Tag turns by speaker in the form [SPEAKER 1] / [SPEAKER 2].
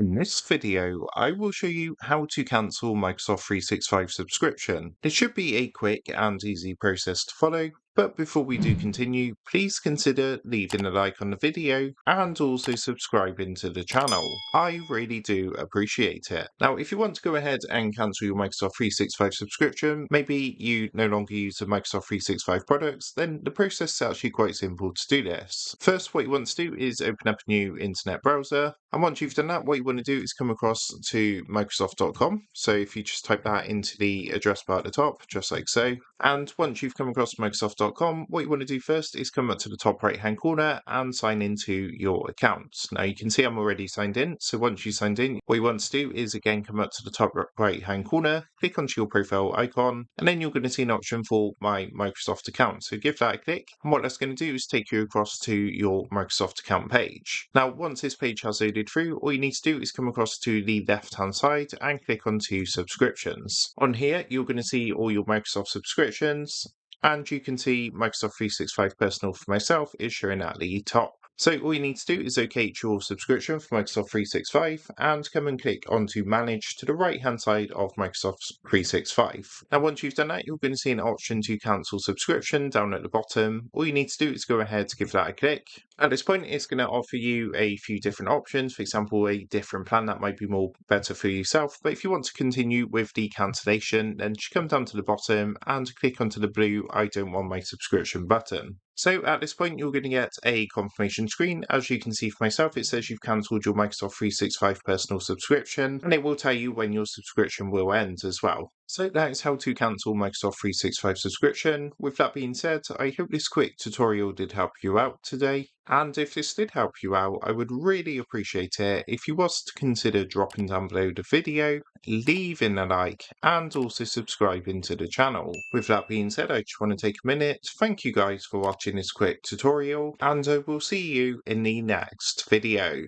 [SPEAKER 1] In this video, I will show you how to cancel Microsoft 365 subscription. It should be a quick and easy process to follow, but before we do continue, please consider leaving a like on the video and also subscribing to the channel. I really do appreciate it. Now, if you want to go ahead and cancel your Microsoft 365 subscription, maybe you no longer use the Microsoft 365 products, then the process is actually quite simple to do this. First, what you want to do is open up a new internet browser. And once you've done that, what you want to do is come across to Microsoft.com. So if you just type that into the address bar at the top, just like so. And once you've come across Microsoft.com, what you want to do first is come up to the top right hand corner and sign into your account. Now you can see I'm already signed in. So once you signed in, what you want to do is again come up to the top right hand corner, click onto your profile icon, and then you're going to see an option for My Microsoft Account. So give that a click. And what that's going to do is take you across to your Microsoft account page. Now, once this page has loaded through, all you need to do is come across to the left hand side and click onto subscriptions. On here, you're going to see all your Microsoft subscriptions, and you can see Microsoft 365 Personal for myself is showing at the top. So all you need to do is locate your subscription for Microsoft 365 and come and click onto Manage to the right hand side of Microsoft 365. Now once you've done that, you're going to see an option to cancel subscription down at the bottom. All you need to do is go ahead to give that a click. At this point, it's going to offer you a few different options, for example, a different plan that might be more better for yourself. But if you want to continue with the cancellation, then just come down to the bottom and click onto the blue I don't want my subscription button. So at this point, you're going to get a confirmation screen. As you can see for myself, it says you've cancelled your Microsoft 365 personal subscription, and it will tell you when your subscription will end as well. So that is how to cancel Microsoft 365 subscription. With that being said, I hope this quick tutorial did help you out today. And if this did help you out, I would really appreciate it if you was to consider dropping down below the video, leaving a like, and also subscribing to the channel. With that being said, I just want to take a minute to thank you guys for watching this quick tutorial, and I will see you in the next video.